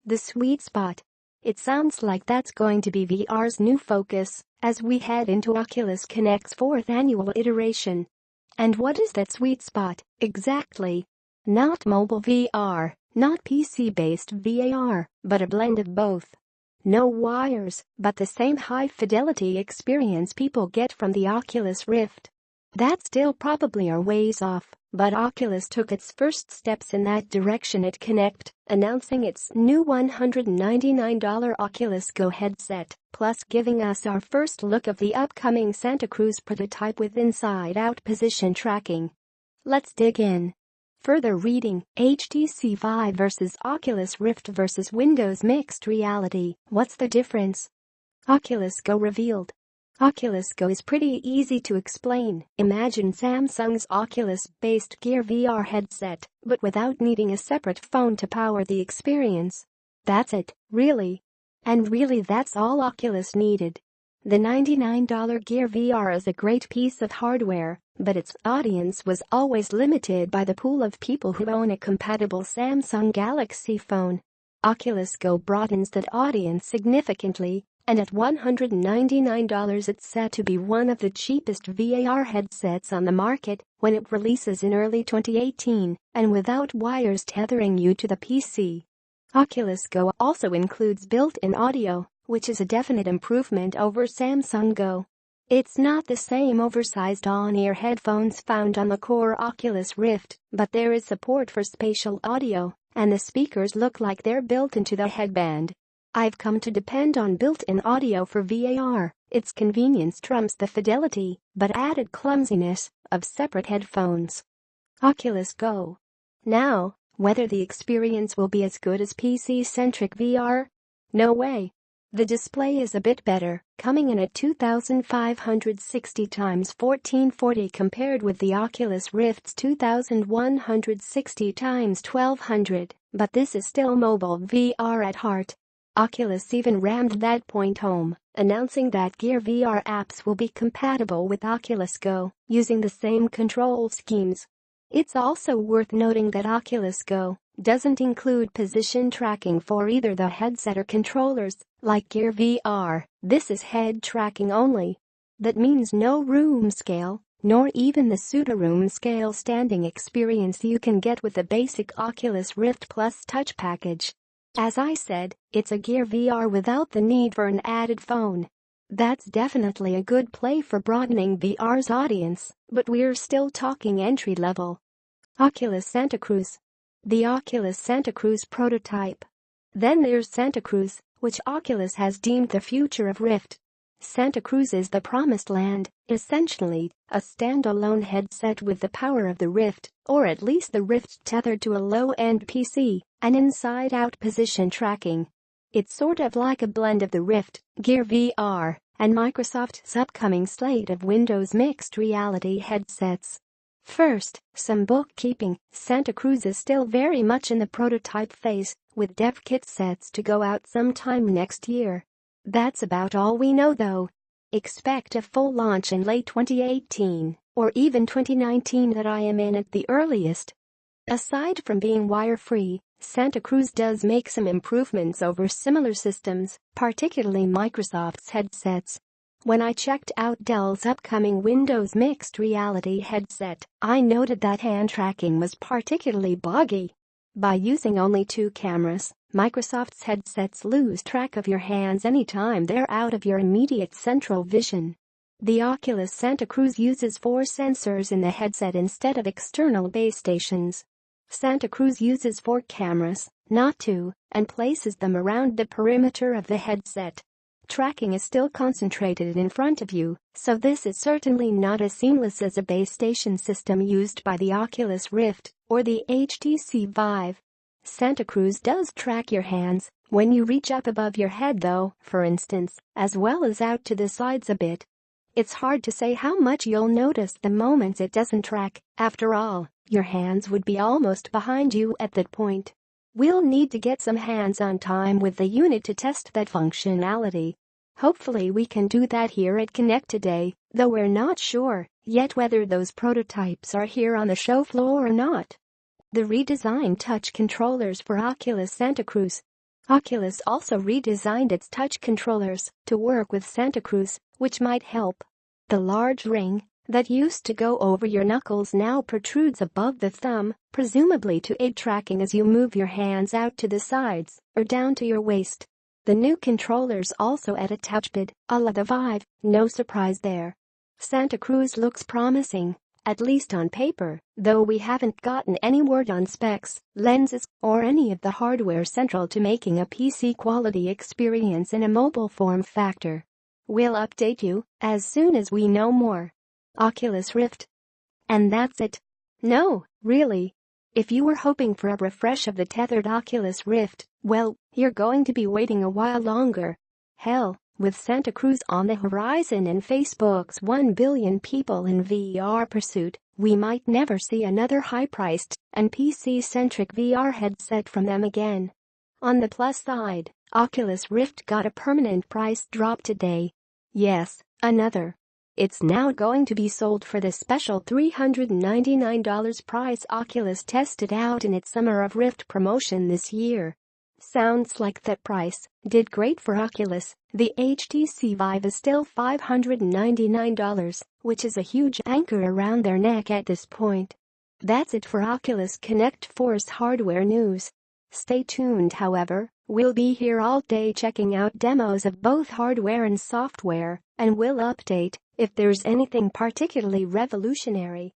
The sweet spot. It sounds like that's going to be VR's new focus as we head into Oculus Connect's 4th annual iteration. And what is that sweet spot, exactly? Not mobile VR, not PC-based VAR, but a blend of both. No wires, but the same high-fidelity experience people get from the Oculus Rift. That's still probably a ways off, but Oculus took its first steps in that direction at Connect, announcing its new $199 Oculus Go headset, plus giving us our first look of the upcoming Santa Cruz prototype with inside-out position tracking. Let's dig in. Further reading, HTC Vive versus Oculus Rift versus Windows Mixed Reality. What's the difference? Oculus Go revealed. Oculus Go is pretty easy to explain. Imagine Samsung's Oculus-based Gear VR headset, but without needing a separate phone to power the experience. That's it, really. And really that's all Oculus needed. The $99 Gear VR is a great piece of hardware, but its audience was always limited by the pool of people who own a compatible Samsung Galaxy phone. Oculus Go broadens that audience significantly, and at $199 it's set to be one of the cheapest VAR headsets on the market when it releases in early 2018 and without wires tethering you to the PC. Oculus Go also includes built-in audio, which is a definite improvement over Samsung Go. It's not the same oversized on-ear headphones found on the core Oculus Rift, but there is support for spatial audio, and the speakers look like they're built into the headband. I've come to depend on built-in audio for VAR. Its convenience trumps the fidelity, but added clumsiness, of separate headphones. Oculus Go. Now, whether the experience will be as good as PC-centric VR? No way. The display is a bit better, coming in at 2560 x 1440 compared with the Oculus Rift's 2160 x 1200, but this is still mobile VR at heart. Oculus even rammed that point home, announcing that Gear VR apps will be compatible with Oculus Go, using the same control schemes. It's also worth noting that Oculus Go doesn't include position tracking for either the headset or controllers, like Gear VR. This is head tracking only. That means no room scale, nor even the pseudo-room scale standing experience you can get with the basic Oculus Rift Plus Touch package. As I said, it's a Gear VR without the need for an added phone. That's definitely a good play for broadening VR's audience, but we're still talking entry-level. Oculus Santa Cruz. The Oculus Santa Cruz prototype. Then there's Santa Cruz, which Oculus has deemed the future of Rift. Santa Cruz is the promised land, essentially, a standalone headset with the power of the Rift, or at least the Rift tethered to a low-end PC, and inside-out position tracking. It's sort of like a blend of the Rift, Gear VR, and Microsoft's upcoming slate of Windows mixed reality headsets. First, some bookkeeping. Santa Cruz is still very much in the prototype phase, with dev kit sets to go out sometime next year. That's about all we know though. Expect a full launch in late 2018, or even 2019 that I am in at the earliest. Aside from being wire-free, Santa Cruz does make some improvements over similar systems, particularly Microsoft's headsets. When I checked out Dell's upcoming Windows mixed reality headset, I noted that hand tracking was particularly buggy. By using only 2 cameras, Microsoft's headsets lose track of your hands anytime they're out of your immediate central vision. The Oculus Santa Cruz uses 4 sensors in the headset instead of external base stations. Santa Cruz uses 4 cameras, not 2, and places them around the perimeter of the headset. Tracking is still concentrated in front of you, so this is certainly not as seamless as a base station system used by the Oculus Rift or the HTC Vive. Santa Cruz does track your hands when you reach up above your head though, for instance, as well as out to the sides a bit. It's hard to say how much you'll notice the moment it doesn't track. After all, your hands would be almost behind you at that point. We'll need to get some hands-on time with the unit to test that functionality. Hopefully we can do that here at Connect today, though we're not sure yet whether those prototypes are here on the show floor or not. The redesigned touch controllers for Oculus Santa Cruz. Oculus also redesigned its touch controllers to work with Santa Cruz, which might help. The large ring that used to go over your knuckles now protrudes above the thumb, presumably to aid tracking as you move your hands out to the sides or down to your waist. The new controllers also add a touchpad, a la the Vive, no surprise there. Santa Cruz looks promising, at least on paper, though we haven't gotten any word on specs, lenses, or any of the hardware central to making a PC-quality experience in a mobile form factor. We'll update you as soon as we know more. Oculus Rift. And that's it. No, really. If you were hoping for a refresh of the tethered Oculus Rift, well, you're going to be waiting a while longer. Hell, with Santa Cruz on the horizon and Facebook's 1 billion people in VR pursuit, we might never see another high-priced and PC-centric VR headset from them again. On the plus side, Oculus Rift got a permanent price drop today. Yes, another. It's now going to be sold for the special $399 price Oculus tested out in its Summer of Rift promotion this year. Sounds like that price did great for Oculus. The HTC Vive is still $599, which is a huge anchor around their neck at this point. That's it for Oculus Connect 4's hardware news. Stay tuned, however, we'll be here all day checking out demos of both hardware and software, and we'll update if there's anything particularly revolutionary.